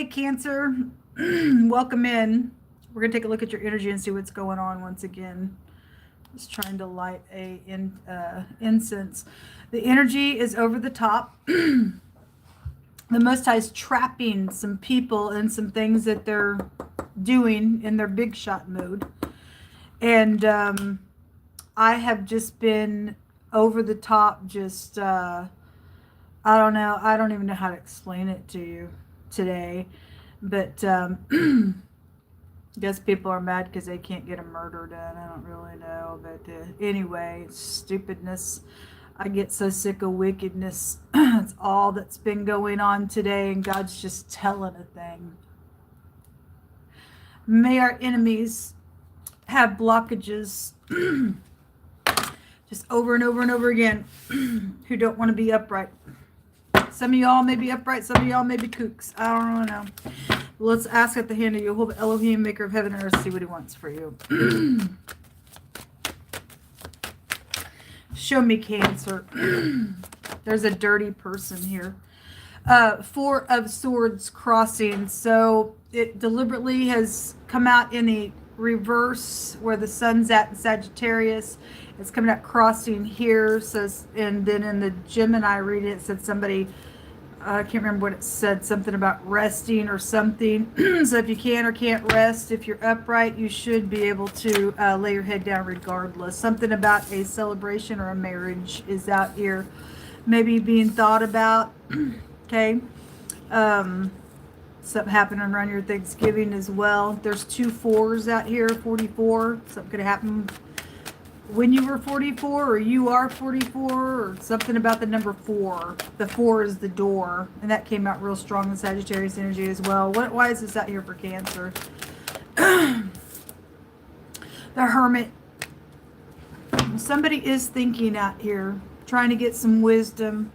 Hey, Cancer. Welcome in. We're going to take a look at your energy and see what's going on once again. Just trying to light a incense. The energy is over the top. The Most High is trapping some people and some things that they're doing in their big shot mode. And I have just been over the top, just, I don't know. I don't even know how to explain it to you today. But I guess people are mad because they can't get a murder done. I don't really know. But anyway, stupidness. I get so sick of wickedness. It's all that's been going on today, and God's just telling a thing. May our enemies have blockages just over and over and over again who don't want to be upright. Some of y'all may be upright, some of y'all may be kooks. I don't really know. Let's ask at the hand of Yehovah Elohim, maker of heaven and earth, see what he wants for you. Show me, Cancer. There's a dirty person here. Four of Swords crossing. So it deliberately has come out in the reverse where the sun's at in Sagittarius. It's coming out crossing here. So, and then in the Gemini reading, it said somebody, I can't remember what it said, something about resting or something. So if you can or can't rest, if you're upright, you should be able to lay your head down regardless. Something about a celebration or a marriage is out here, maybe being thought about. Okay. Something happening around your Thanksgiving as well. There's 2 4s out here, 44. Something could happen when you were 44, or you are 44, or something about the number 4. The 4 is the door, and that came out real strong in Sagittarius energy as well. Why is this out here for Cancer? The Hermit. Somebody is thinking out here, trying to get some wisdom.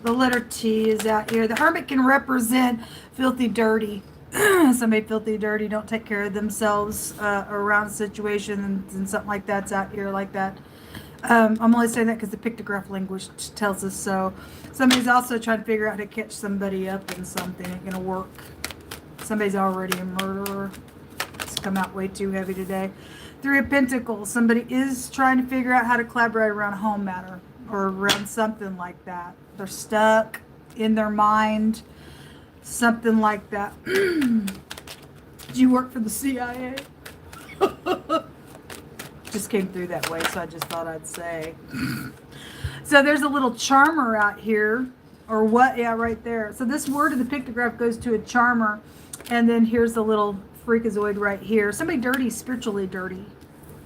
The letter T is out here. The Hermit can represent filthy dirty. Somebody filthy dirty, don't take care of themselves around a situation and something like that's out here like that. I'm only saying that because the pictograph language tells us so. Somebody's also trying to figure out how to catch somebody up in something. Ain't gonna work. Somebody's already a murderer. It's come out way too heavy today. 3 of Pentacles. Somebody is trying to figure out how to collaborate around a home matter or around something like that. They're stuck in their mind. Something like that. Do you work for the CIA? Just came through that way, so I just thought I'd say. So there's a little charmer out here. Or what? Yeah, right there. So this word of the pictograph goes to a charmer. And then here's a little freakazoid right here. Somebody dirty, spiritually dirty.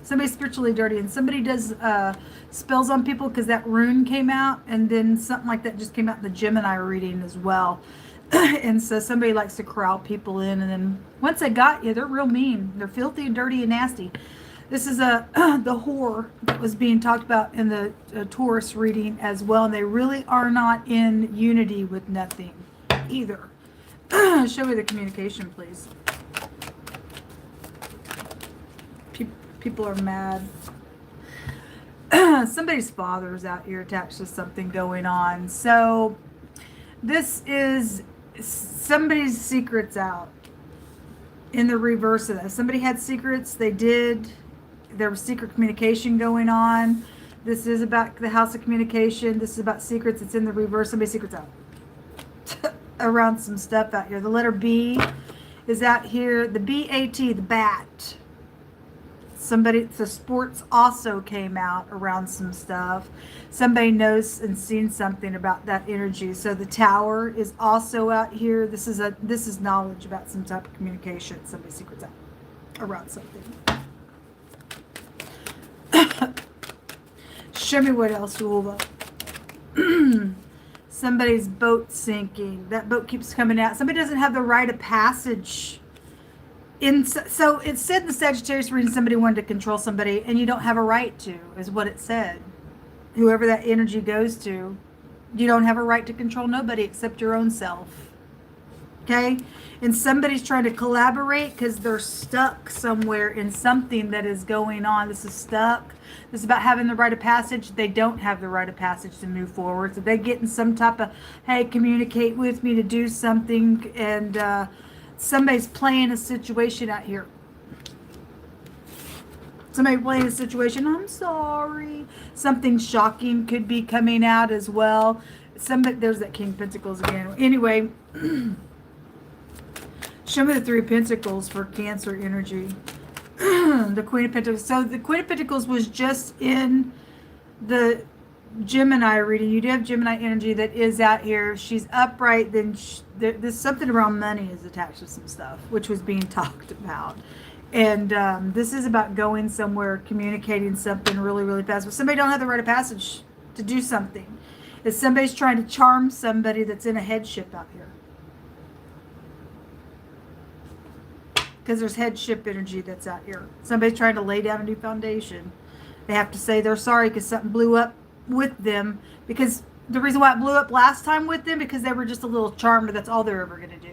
Somebody spiritually dirty. And somebody does spells on people because that rune came out. And then something like that just came out in the Gemini reading as well. And so somebody likes to corral people in, and then once they got you, they're real mean. They're filthy and dirty and nasty. This is the whore that was being talked about in the Taurus reading as well, and they really are not in unity with nothing either. Show me the communication, please. People are mad. Somebody's father is out here attached to something going on. So this is somebody's secrets out in the reverse of that. Somebody had secrets. They did. There was secret communication going on. This is about the house of communication. This is about secrets. It's in the reverse. Somebody's secrets out around some stuff out here. The letter B is out here. The B-A-T, the bat. Somebody, the sports also came out around some stuff. Somebody knows and seen something about that energy. So the tower is also out here. This is knowledge about some type of communication. Somebody's secrets out around something. Show me what else, Ulva. Somebody's boat sinking. That boat keeps coming out. Somebody doesn't have the right of passage. So it said in the Sagittarius reading somebody wanted to control somebody, and you don't have a right to, is what it said. Whoever that energy goes to, you don't have a right to control nobody except your own self. Okay? And somebody's trying to collaborate because they're stuck somewhere in something that is going on. This is stuck. This is about having the rite of passage. They don't have the rite of passage to move forward. So they get in some type of, hey, communicate with me to do something. And somebody's playing a situation out here. Somebody playing a situation. I'm sorry. Something shocking could be coming out as well. Somebody, there's that King of Pentacles again. Anyway, show me the Three of Pentacles for Cancer energy. The Queen of Pentacles. So the Queen of Pentacles was just in the Gemini reading. You do have Gemini energy that is out here. She's upright. Then there's something around money is attached to some stuff, which was being talked about. And this is about going somewhere, communicating something really, really fast. But somebody don't have the rite of passage to do something. If somebody's trying to charm somebody that's in a headship out here. Because there's headship energy that's out here. Somebody's trying to lay down a new foundation. They have to say they're sorry because something blew up with them. Because the reason why it blew up last time with them, because they were just a little charmer. That's all they're ever going to do.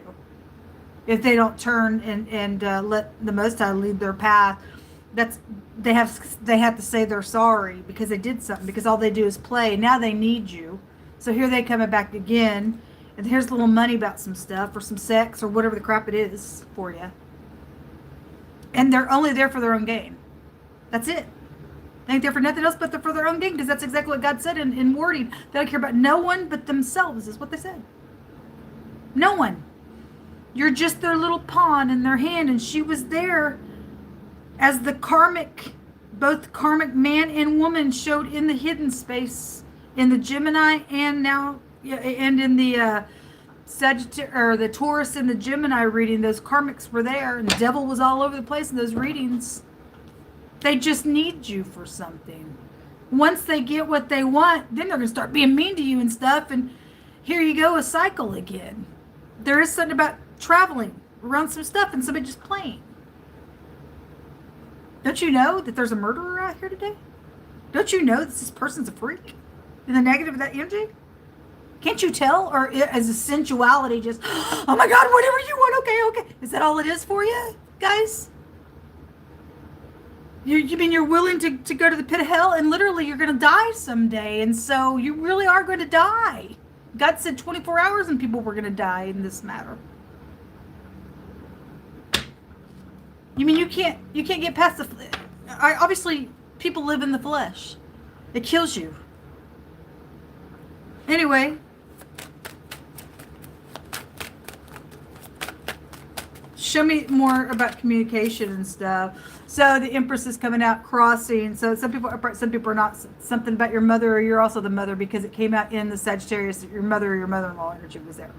If they don't turn and let the Most High lead their path, they have to say they're sorry because they did something. Because all they do is play. Now they need you. So here they come back again. And here's a little money about some stuff or some sex or whatever the crap it is for you. And they're only there for their own gain. That's it. They ain't there for nothing else but for their own gain, because that's exactly what God said in wording. They don't care about no one but themselves, is what they said. No one. You're just their little pawn in their hand, and she was there as the karmic, both karmic man and woman showed in the hidden space, in the Gemini and now, and in the Sagittarius, or the Taurus and the Gemini reading. Those karmics were there, and the devil was all over the place in those readings. They just need you for something. Once they get what they want, then they're going to start being mean to you and stuff, and here you go, a cycle again. There is something about traveling around some stuff and somebody just playing. Don't you know that there's a murderer out here today? Don't you know that this person's a freak? In the negative of that energy? Can't you tell? Or as a sensuality, just, oh my God, whatever you want, okay. Is that all it is for you, guys? You mean you're willing to go to the pit of hell, and literally you're going to die someday, and so you really are going to die. God said 24 hours and people were going to die in this matter. You mean you can't get past the... Obviously, people live in the flesh. It kills you. Anyway. Show me more about communication and stuff. So the Empress is coming out crossing. So some people are not. Something about your mother, or you're also the mother, because it came out in the Sagittarius that your mother or your mother-in-law energy was there.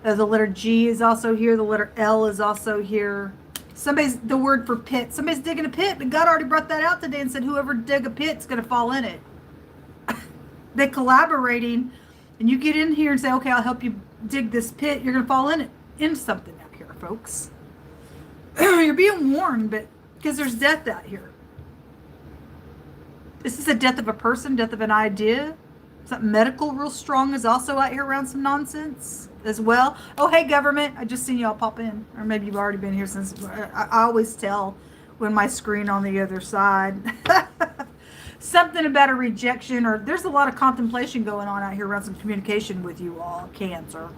The letter G is also here. The letter L is also here. The word for pit. Somebody's digging a pit, but God already brought that out today and said whoever dig a pit's going to fall in it. They're collaborating, and you get in here and say, okay, I'll help you dig this pit. You're going to fall in it, into something out here, folks. You're being warned, but because there's death out here. This is a death of a person, death of an idea. Something medical real strong is also out here around some nonsense as well. Oh, hey, government. I just seen y'all pop in. Or maybe you've already been here since. I always tell when my screen on the other side. Something about a rejection, or there's a lot of contemplation going on out here around some communication with you all, Cancer.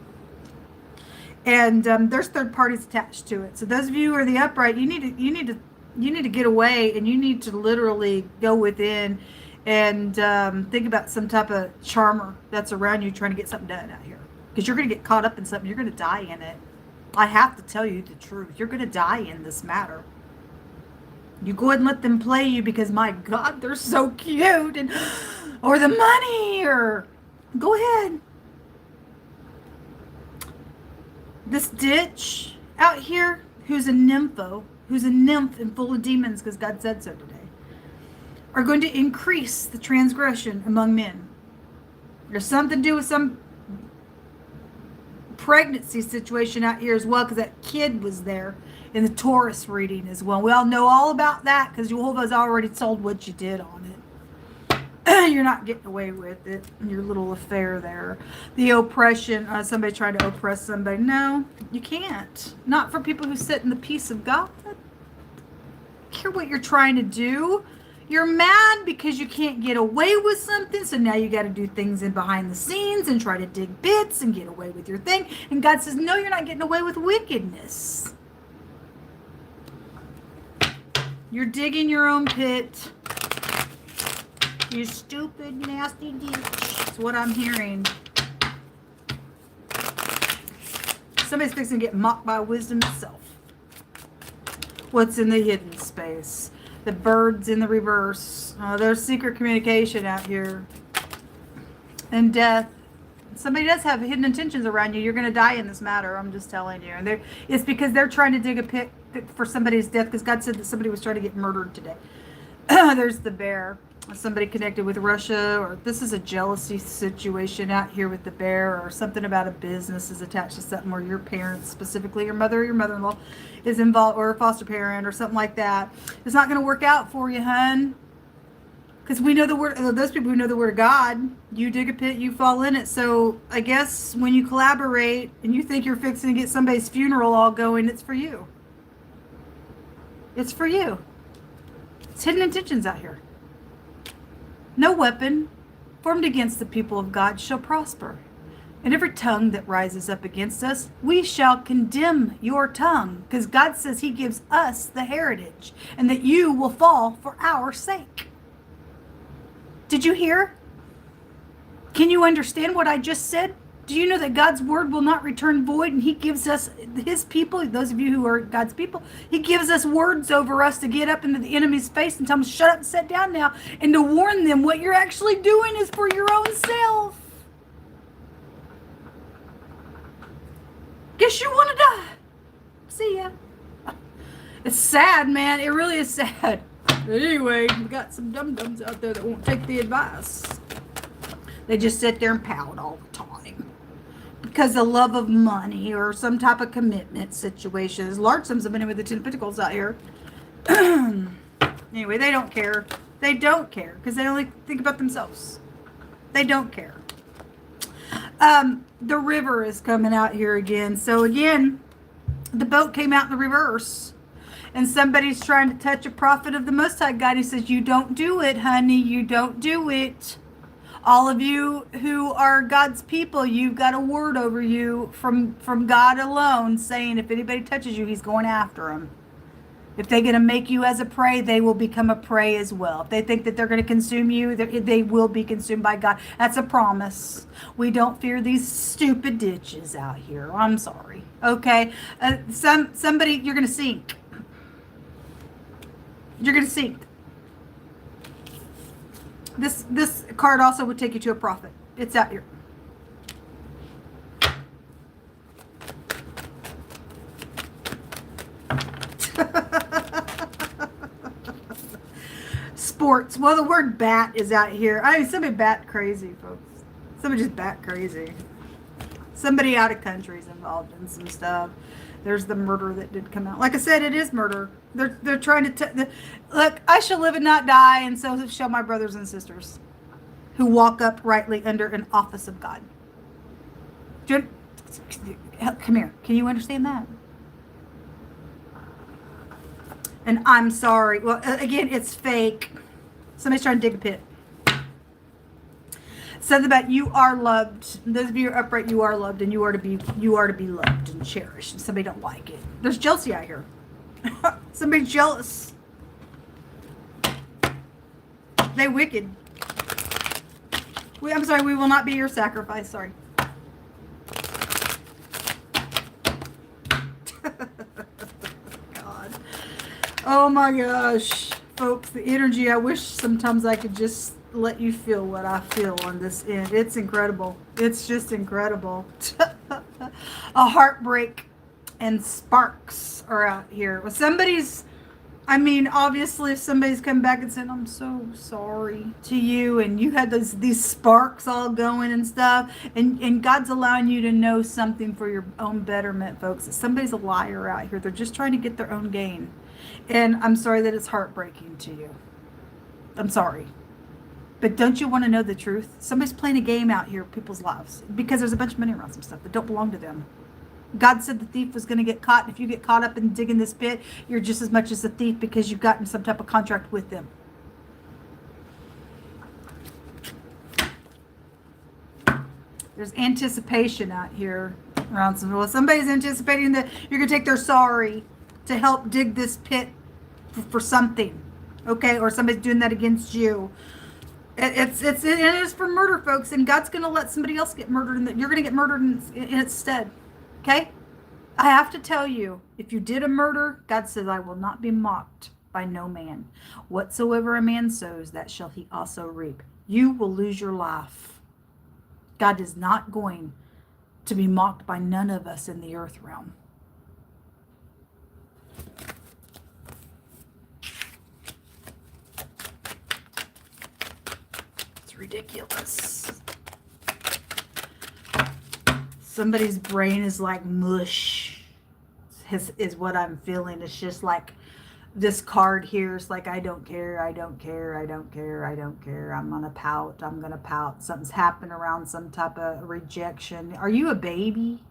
And there's third parties attached to it. So those of you who are the upright, you need to get away, and you need to literally go within and think about some type of charmer that's around you trying to get something done out here. Because you're going to get caught up in something. You're going to die in it. I have to tell you the truth. You're going to die in this matter. You go ahead and let them play you because, my God, they're so cute. Or the money. Or go ahead. This ditch out here, who's a nymph and full of demons, because God said so today, are going to increase the transgression among men. There's something to do with some pregnancy situation out here as well, because that kid was there in the Taurus reading as well. We all know all about that because Jehovah's already told what you did on it. You're not getting away with it. Your little affair there. The oppression, somebody trying to oppress somebody. No, you can't. Not for people who sit in the peace of God. I don't care what you're trying to do. You're mad because you can't get away with something, so now you got to do things in behind the scenes and try to dig bits and get away with your thing. And God says, no, you're not getting away with wickedness. You're digging your own pit. You stupid, nasty ditch. That's what I'm hearing. Somebody's fixing to get mocked by wisdom itself. What's in the hidden space? The birds in the reverse. There's secret communication out here. And death. Somebody does have hidden intentions around you. You're going to die in this matter. I'm just telling you. And it's because they're trying to dig a pit for somebody's death, because God said that somebody was trying to get murdered today. There's the bear. Somebody connected with Russia, or this is a jealousy situation out here with the bear, or something about a business is attached to something where your parents, specifically your mother or your mother-in-law, is involved, or a foster parent or something like that. It's not going to work out for you, hun. Because we know the word, those people who know the word of God, you dig a pit, you fall in it. So I guess when you collaborate and you think you're fixing to get somebody's funeral all going, it's for you. It's for you. It's hidden intentions out here. No weapon formed against the people of God shall prosper. And every tongue that rises up against us, we shall condemn your tongue. Because God says he gives us the heritage, and that you will fall for our sake. Did you hear? Can you understand what I just said? Do you know that God's word will not return void, and he gives us, his people, those of you who are God's people, he gives us words over us to get up into the enemy's face and tell them, shut up and sit down now, and to warn them what you're actually doing is for your own self. Guess you want to die. See ya. It's sad, man. It really is sad. Anyway, we got some dum-dums out there that won't take the advice. They just sit there and pout all the time. Because of love of money or some type of commitment situation. There's large sums of money with the 10 Pentacles out here. Anyway, they don't care. They don't care because they only think about themselves. They don't care. The river is coming out here again. So again, the boat came out in the reverse. And somebody's trying to touch a prophet of the Most High God. He says, you don't do it, honey. You don't do it. All of you who are God's people, you've got a word over you from God alone saying if anybody touches you, he's going after them. If they're going to make you as a prey, they will become a prey as well. If they think that they're going to consume you, they will be consumed by God. That's a promise. We don't fear these stupid ditches out here. I'm sorry. Okay? Somebody, you're going to sink. You're going to sink. This card also would take you to a prophet. It's out here. Sports. Well, the word bat is out here. I mean, somebody bat crazy, folks. Somebody just bat crazy. Somebody out of country is involved in some stuff. There's the murder that did come out. Like I said, it is murder. They're trying to look. I shall live and not die, and so shall my brothers and sisters, who walk uprightly under an office of God. Come here. Can you understand that? And I'm sorry. Well, again, it's fake. Somebody's trying to dig a pit. Something about you are loved. Those of you who are upright, you are loved, and you are to be loved and cherished. And somebody don't like it. There's jealousy out here. Somebody's jealous. They wicked. I'm sorry. We will not be your sacrifice. Sorry. God. Oh my gosh, folks. The energy. I wish sometimes I could just let you feel what I feel on this end. It's incredible. It's just incredible. A heartbreak and sparks are out here. Well, obviously if somebody's come back and said, I'm so sorry to you, and you had these sparks all going and stuff, and God's allowing you to know something for your own betterment, folks. Somebody's a liar out here. They're just trying to get their own gain. And I'm sorry that it's heartbreaking to you. I'm sorry. But don't you want to know the truth? Somebody's playing a game out here with people's lives because there's a bunch of money around some stuff that don't belong to them. God said the thief was going to get caught. And if you get caught up in digging this pit, you're just as much as a thief because you've gotten some type of contract with them. There's anticipation out here around some. Well, somebody's anticipating that you're going to take their sorry to help dig this pit for something. Okay? Or somebody's doing that against you. It is for murder, folks. And God's going to let somebody else get murdered. And you're going to get murdered in its stead. Okay? I have to tell you, if you did a murder, God says, I will not be mocked by no man. Whatsoever a man sows, that shall he also reap. You will lose your life. God is not going to be mocked by none of us in the earth realm. It's ridiculous. Somebody's brain is like mush, is what I'm feeling. It's just like this card here is like, I don't care, I don't care, I don't care, I don't care. I'm going to pout. I'm going to pout. Something's happened around some type of rejection. Are you a baby?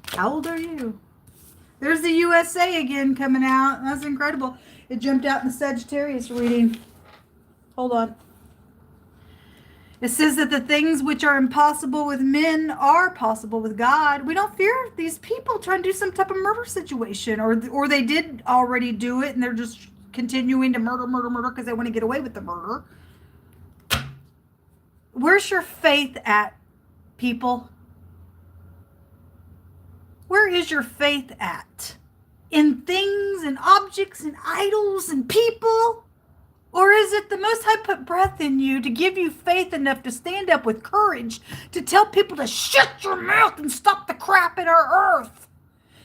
How old are you? There's the USA again coming out. That's incredible. It jumped out in the Sagittarius reading. Hold on. It says that the things which are impossible with men are possible with God. We don't fear these people trying to do some type of murder situation, or they did already do it and they're just continuing to murder because they want to get away with the murder. Where's your faith at, people? Where is your faith at? In things and objects and idols and people? Or is it the Most High put breath in you to give you faith enough to stand up with courage to tell people to shut your mouth and stop the crap in our earth?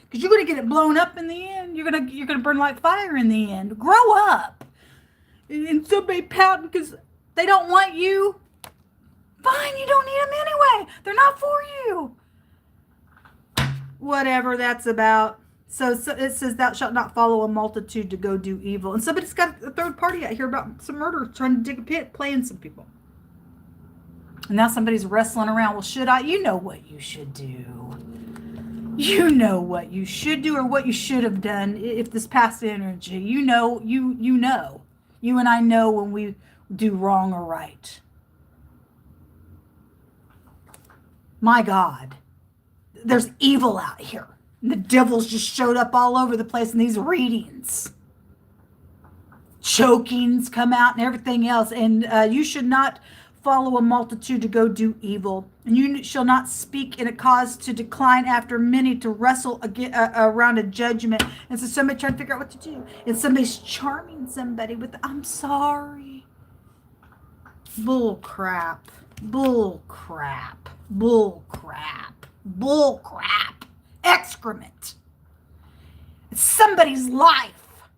Because you're going to get it blown up in the end. You're gonna burn like fire in the end. Grow up. And somebody pouting because they don't want you. Fine, you don't need them anyway. They're not for you. Whatever that's about. So it says, thou shalt not follow a multitude to go do evil. And somebody's got a third party out here about some murder, trying to dig a pit, playing some people. And now somebody's wrestling around. Well, should I? You know what you should do. You know what you should do, or what you should have done if this past energy. You know. You and I know when we do wrong or right. My God. There's evil out here. The devils just showed up all over the place in these readings. Chokings come out and everything else. And you should not follow a multitude to go do evil. And you shall not speak in a cause to decline after many, to wrestle around a judgment. And so somebody trying to figure out what to do. And somebody's charming somebody with, I'm sorry. Bull crap. Bull crap. Bull crap. Bull crap. Excrement. It's somebody's life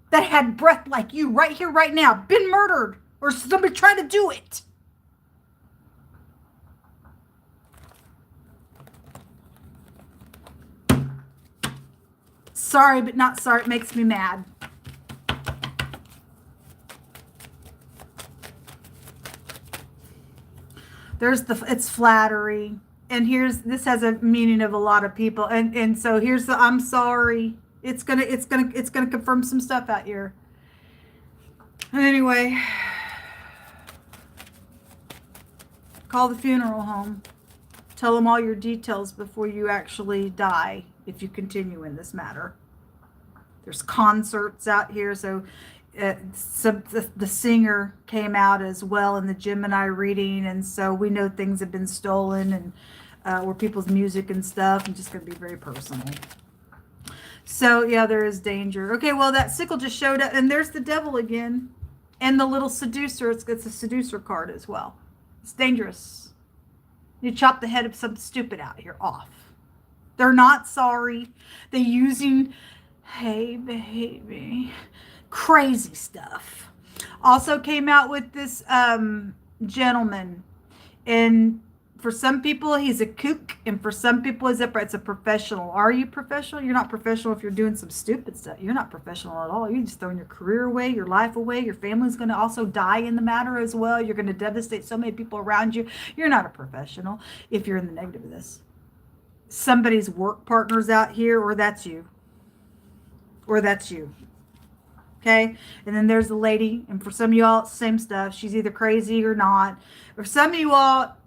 that had breath like you right here, right now, been murdered, or somebody trying to do it. Sorry, but not sorry. It makes me mad. It's flattery. And this has a meaning of a lot of people. And so here's the I'm sorry. It's gonna confirm some stuff out here. Anyway, call the funeral home. Tell them all your details before you actually die, if you continue in this matter. There's concerts out here, so the singer came out as well in the Gemini reading, and so we know things have been stolen and or people's music and stuff, and just going to be very personal. So yeah, there is danger. Okay, well, that sickle just showed up, and there's the devil again, and the little seducer. It's a seducer card as well. It's dangerous. You chop the head of some stupid out here off. They're not sorry. They're using, hey baby, crazy stuff. Also came out with this gentleman, and For some people, he's a kook, and for some people, it's a professional. Are you professional? You're not professional if you're doing some stupid stuff. You're not professional at all. You're just throwing your career away, your life away. Your family's going to also die in the matter as well. You're going to devastate so many people around you. You're not a professional if you're in the negative of this. Somebody's work partner's out here, or that's you. Or that's you. Okay? And then there's the lady, and for some of y'all, same stuff. She's either crazy or not. For some of you all,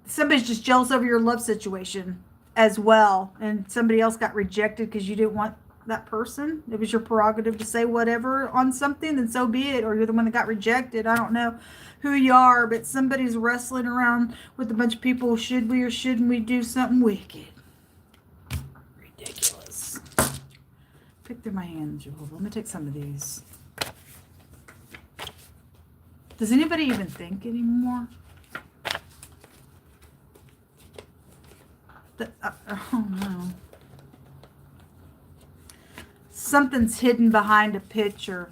somebody's just jealous over your love situation as well, and somebody else got rejected because you didn't want that person. It was your prerogative to say whatever on something, then so be it. Or you're the one that got rejected. I don't know who you are, but somebody's wrestling around with a bunch of people. Should we or shouldn't we do something wicked? Ridiculous. Pick through my hands, Jehovah. Let me take some of these. Does anybody even think anymore? Oh no. Something's hidden behind a picture.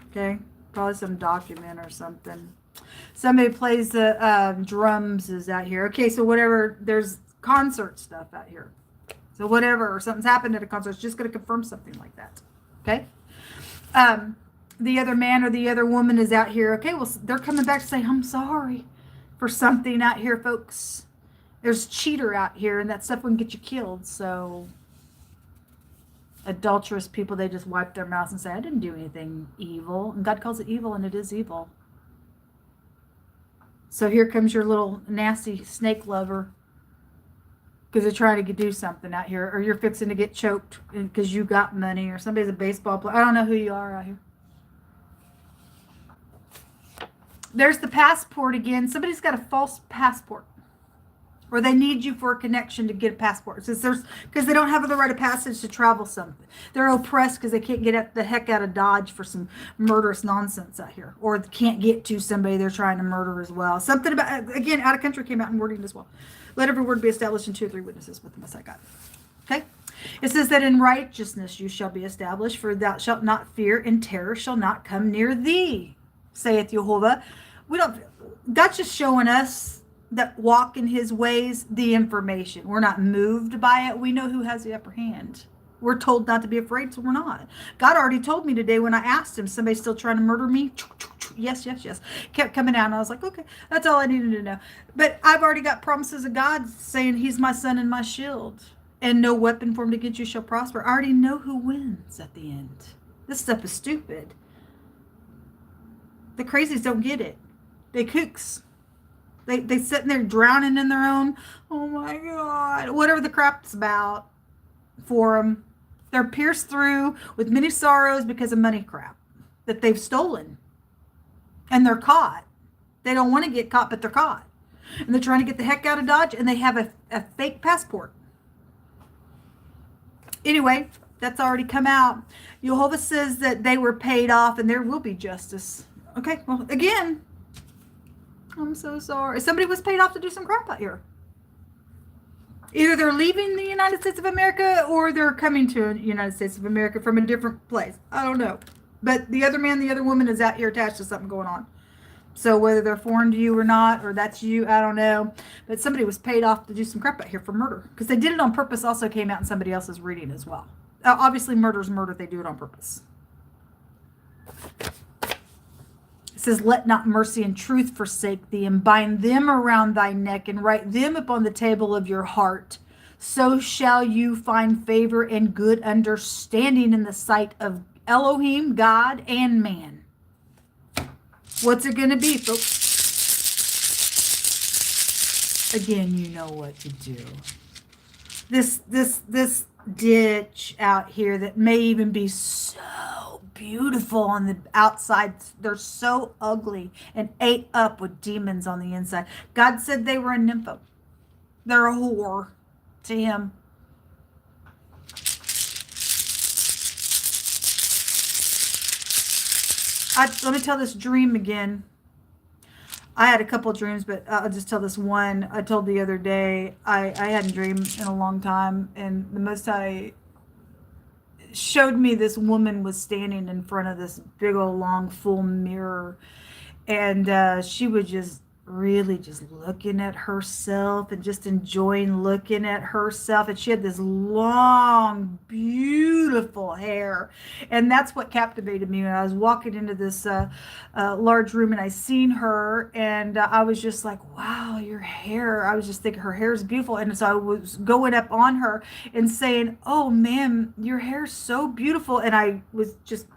Okay? Probably some document or something. Somebody plays the drums is out here. Okay, so whatever, there's concert stuff out here. So whatever, or something's happened at a concert, it's just going to confirm something like that. Okay? The other man or the other woman is out here. Okay, well, they're coming back to say, I'm sorry for something out here, folks. There's a cheater out here, and that stuff wouldn't get you killed. So adulterous people, they just wipe their mouths and say, I didn't do anything evil. And God calls it evil, and it is evil. So here comes your little nasty snake lover, because they're trying to do something out here. Or you're fixing to get choked because you got money, or somebody's a baseball player. I don't know who you are out here. There's the passport again. Somebody's got a false passport. Or they need you for a connection to get a passport. Because they don't have the right of passage to travel something. They're oppressed because they can't get the heck out of Dodge for some murderous nonsense out here. Or can't get to somebody they're trying to murder as well. Something about, again, out of country came out in wording as well. Let every word be established in 2 or 3 witnesses with the Most High God. Okay? It says that in righteousness you shall be established, for thou shalt not fear, and terror shall not come near thee, saith Jehovah. God's just showing us that walk in his ways, the information. We're not moved by it. We know who has the upper hand. We're told not to be afraid, so we're not. God already told me today when I asked him, somebody's still trying to murder me? Yes, yes, yes. Kept coming out, and I was like, okay, that's all I needed to know. But I've already got promises of God saying he's my son and my shield, and no weapon formed against you shall prosper. I already know who wins at the end. This stuff is stupid. The crazies don't get it. They kooks. They sitting there drowning in their own, oh my God, whatever the crap's about for them. They're pierced through with many sorrows because of money crap that they've stolen. And they're caught. They don't want to get caught, but they're caught. And they're trying to get the heck out of Dodge, and they have a fake passport. Anyway, that's already come out. Jehovah says that they were paid off, and there will be justice. Okay, well, again, I'm so sorry. Somebody was paid off to do some crap out here. Either they're leaving the United States of America, or they're coming to the United States of America from a different place. I don't know. But the other man, the other woman is out here attached to something going on. So whether they're foreign to you or not, or that's you, I don't know. But somebody was paid off to do some crap out here for murder. Because they did it on purpose, also came out in somebody else's reading as well. Obviously, murder's murder. They do it on purpose. It says, let not mercy and truth forsake thee, and bind them around thy neck, and write them upon the table of your heart. So shall you find favor and good understanding in the sight of Elohim, God, and man. What's it going to be, folks? Again, you know what to do. This ditch out here that may even be so beautiful on the outside, they're so ugly and ate up with demons on the inside. God said they were a nympho. They're a whore to him. Let me tell this dream again. I had a couple of dreams, but I'll just tell this one. I told the other day, I hadn't dreamed in a long time, and the Most High showed me this woman was standing in front of this big old long full mirror, and she was just really just looking at herself and just enjoying looking at herself. And she had this long, beautiful hair. And that's what captivated me when I was walking into this large room and I seen her. And I was just like, wow, your hair. I was just thinking her hair is beautiful. And so I was going up on her and saying, oh, ma'am, your hair's so beautiful. And I was just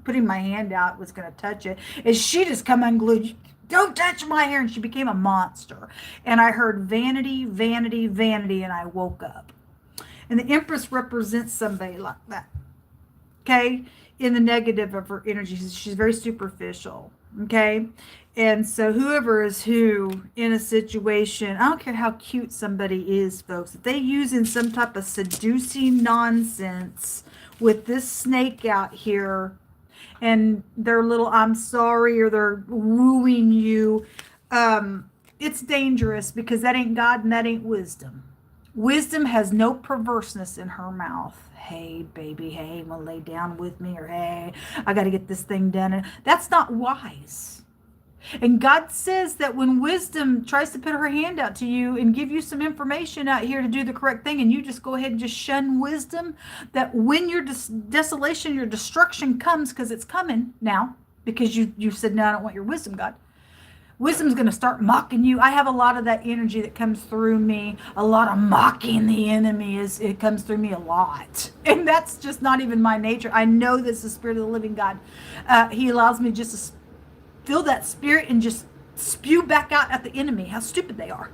putting my hand out, was going to touch it. And she just come unglued. Don't touch my hair. And she became a monster. And I heard vanity, vanity, vanity. And I woke up. And the Empress represents somebody like that. Okay. In the negative of her energy. She's very superficial. Okay. And so whoever is who in a situation, I don't care how cute somebody is, folks, if they use in some type of seducing nonsense with this snake out here, and they're little I'm sorry, or they're wooing you, it's dangerous, because that ain't God and that ain't wisdom. Wisdom has no perverseness in her mouth. Hey, baby, hey, want to lay down with me? Or hey, I got to get this thing done. And that's not wise. And God says that when wisdom tries to put her hand out to you and give you some information out here to do the correct thing, and you just go ahead and just shun wisdom, that when your desolation, your destruction comes, because it's coming now, because you said, no, I don't want your wisdom, God. Wisdom's going to start mocking you. I have a lot of that energy that comes through me. A lot of mocking the enemy. It comes through me a lot. And that's just not even my nature. I know this is the Spirit of the living God. He allows me just to feel that spirit and just spew back out at the enemy how stupid they are.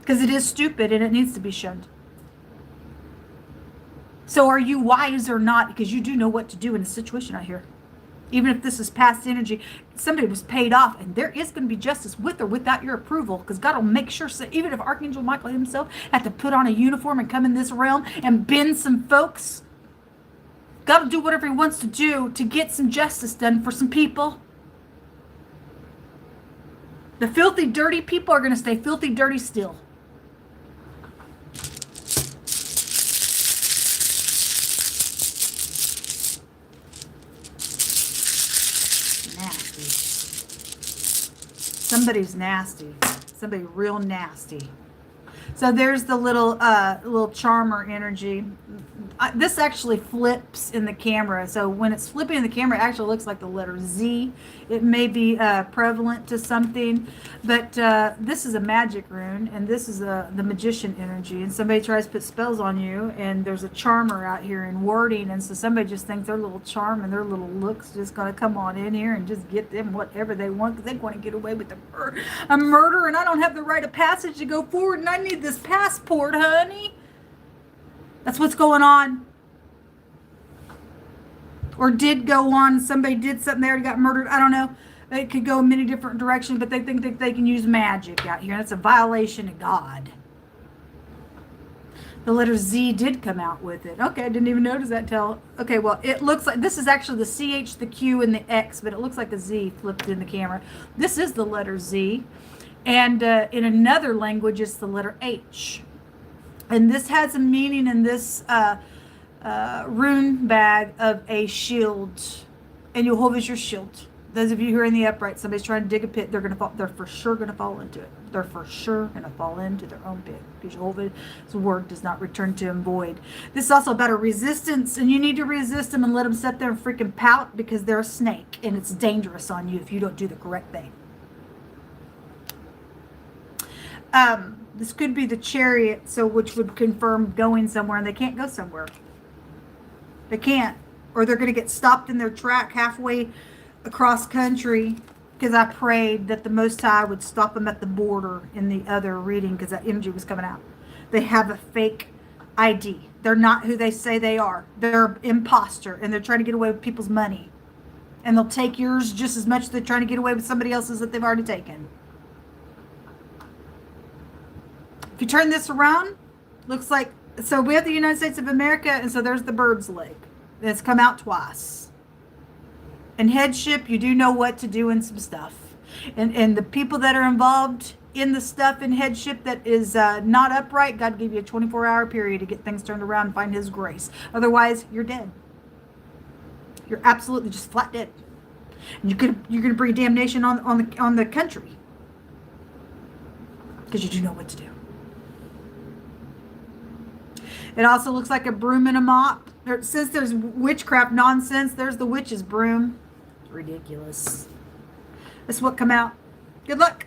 Because it is stupid and it needs to be shunned. So are you wise or not? Because you do know what to do in a situation out here. Even if this is past energy, somebody was paid off, and there is going to be justice with or without your approval, because God will make sure. So even if Archangel Michael himself had to put on a uniform and come in this realm and bend some folks, God will do whatever he wants to do to get some justice done for some people. The filthy, dirty people are going to stay filthy, dirty still. Nasty. Somebody's nasty. Somebody real nasty. So there's the little charmer energy. This actually flips in the camera. So when it's flipping in the camera, it actually looks like the letter Z. It may be prevalent to something, but this is a magic rune, and this is the magician energy. And somebody tries to put spells on you, and there's a charmer out here in wording, and so somebody just thinks their little charm and their little looks just going to come on in here and just get them whatever they want, because they want to get away with a murder, and I don't have the right of passage to go forward, and I need this passport, honey. That's what's going on. Or did go on. Somebody did something there and got murdered. I don't know. It could go in many different directions, but they think that they can use magic out here. That's a violation of God. The letter Z did come out with it. Okay, I didn't even notice that till... Okay, well, it looks like... This is actually the CH, the Q, and the X, but it looks like a Z flipped in the camera. This is the letter Z. And in another language, it's the letter H. And this has a meaning in this rune bag of a shield. And you'll hold as your shield. Those of you who are in the upright, somebody's trying to dig a pit, they're going to fall. They're for sure going to fall into it. They're for sure going to fall into their own pit. Because Jehovah's word does not return to him void. This is also about a resistance, and you need to resist them and let them sit there and freaking pout, because they're a snake, and it's dangerous on you if you don't do the correct thing. This could be the Chariot, so which would confirm going somewhere, and they can't go somewhere. They can't, or they're going to get stopped in their track halfway across country, because I prayed that the Most High would stop them at the border in the other reading, because that energy was coming out. They have a fake ID. They're not who they say they are. They're an imposter, and they're trying to get away with people's money. And they'll take yours just as much as they're trying to get away with somebody else's that they've already taken. If you turn this around, looks like, so we have the United States of America, and so there's the bird's leg. It's come out twice. In headship, you do know what to do in some stuff. And the people that are involved in the stuff in headship that is not upright, God gave you a 24-hour period to get things turned around and find his grace. Otherwise, you're dead. You're absolutely just flat dead. And you're gonna bring damnation on the country. because you do know what to do. It also looks like a broom and a mop. Since there's witchcraft nonsense, there's the witch's broom. Ridiculous. That's what come out. Good luck.